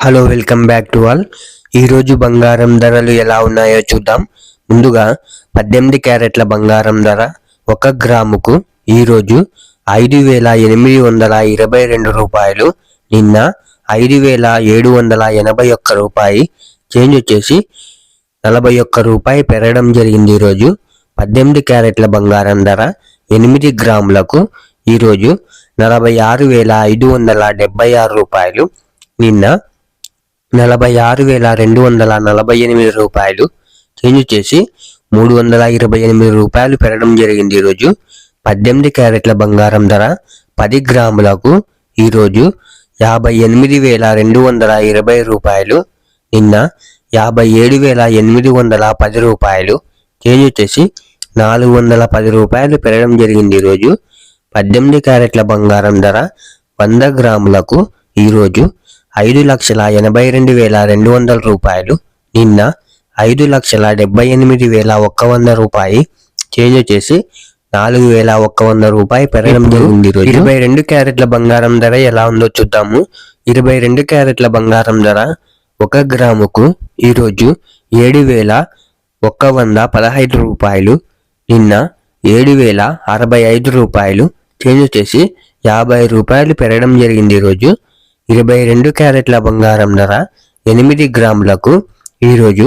Hello welcome back to all. ఈరోజు బంగారం ధరలు ఎలా ఉన్నాయో చూద్దాం. ముందుగా 18 క్యారెట్ల బంగారం ధర 1 గ్రాముకు ఈరోజు 5,822 రూపాయలు, నిన్న 5,781 రూపాయి, చేంజ్ వచ్చేసి 41 రూపాయి పెరగడం జరిగింది. ఈరోజు 18 క్యారెట్ల బంగారం ధర 8 గ్రాములకు ఈరోజు 46,576 రూపాయలు, నిన్న 46,248 రూపాయలు, చేంజ్ చేసి 328 రూపాయలు పెరగడం జరిగింది. ఈరోజు 18 క్యారెట్ల బంగారం ధర 10 గ్రాములకు ఈరోజు 58,220 రూపాయలు, నిన్న 57,810 రూపాయలు, చేంజ్ వచ్చేసి 410 రూపాయలు పెరగడం జరిగింది. ఈరోజు 18 క్యారెట్ల బంగారం ధర 100 గ్రాములకు ఈరోజు 5,82,200 రూపాయలు, నిన్న 5,78,100 రూపాయి, చేంజ్ వచ్చేసి 4,100 రూపాయి పెరగడం జరిగింది. 22 క్యారెట్ల బంగారం ధర ఎలా ఉందో చూద్దాము. 22 క్యారెట్ల బంగారం ధర 1 గ్రాముకు ఈరోజు 7,115 రూపాయలు, నిన్న 7,065 రూపాయలు, చేంజ్ వచ్చేసి 50 రూపాయలు పెరగడం జరిగింది. ఈరోజు 22 క్యారెట్ల బంగారం ధర 8 గ్రాములకు ఈరోజు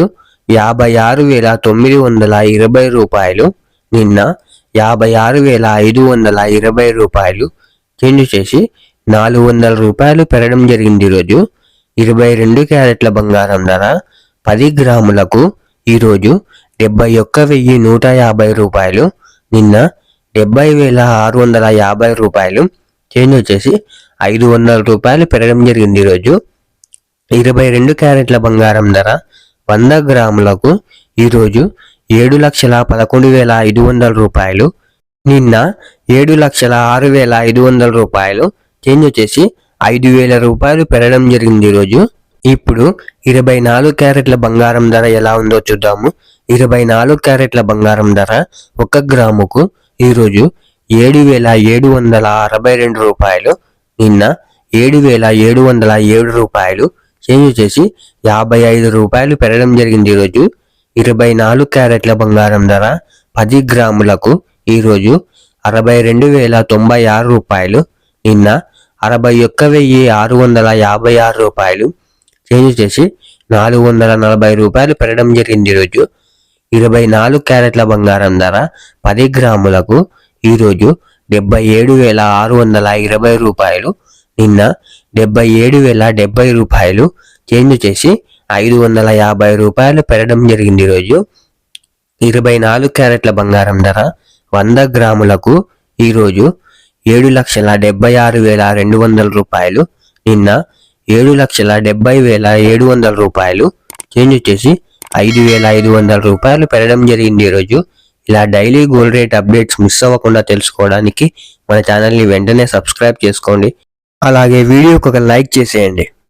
56,920 రూపాయలు, నిన్న 56,520 రూపాయలు, చేంజ్ చేసి 400 రూపాయలు పెరగడం జరిగింది. ఈరోజు 22 క్యారెట్ల బంగారం ధర 10 గ్రాములకు ఈరోజు 71,150 రూపాయలు, నిన్న 70,650 రూపాయలు, చేంజ్ వచ్చేసి 500 రూపాయలు పెరగడం జరిగింది. ఈరోజు 22 క్యారెట్ల బంగారం ధర 100 గ్రాములకు ఈరోజు 7,11,500 రూపాయలు, నిన్న 7,06,500 రూపాయలు, చేంజ్ వచ్చేసి 5,000 రూపాయలు పెరగడం జరిగింది. ఈరోజు ఇప్పుడు 24 క్యారెట్ల బంగారం ధర ఎలా ఉందో చూద్దాము. 24 క్యారెట్ల బంగారం ధర 1 గ్రాముకు ఈరోజు 7,762 రూపాయలు, నిన్న 7,707 రూపాయలు, చేంజ్ చేసి 55 రూపాయలు పెరగడం జరిగింది. ఈరోజు 24 క్యారెట్ల బంగారం ధర 10 గ్రాములకు ఈరోజు 62,096 రూపాయలు, నిన్న 61,656 రూపాయలు, చేంజ్ చేసి 440 రూపాయలు పెరగడం జరిగింది. ఈరోజు 24 క్యారెట్ల బంగారం ధర 10 గ్రాములకు ఈరోజు 77,620 రూపాయలు, నిన్న 77,070 రూపాయలు, చేంజ్ చేసి 550 రూపాయలు పెరగడం జరిగింది. ఈరోజు 24 క్యారెట్ల బంగారం ధర 100 గ్రాములకు ఈరోజు 7,76,200 రూపాయలు, నిన్న 7,70,700 రూపాయలు, చేంజ్ చేసి 5,500 రూపాయలు పెరగడం జరిగింది. ఈరోజు ఇలా daily gold rate updates miss అవ్వకుండా తెలుసుకోవడానికి మన ఛానల్ని వెంటనే సబ్స్క్రైబ్ చేసుకోండి. అలాగే వీడియోకి ఒక లైక్ చేసేయండి.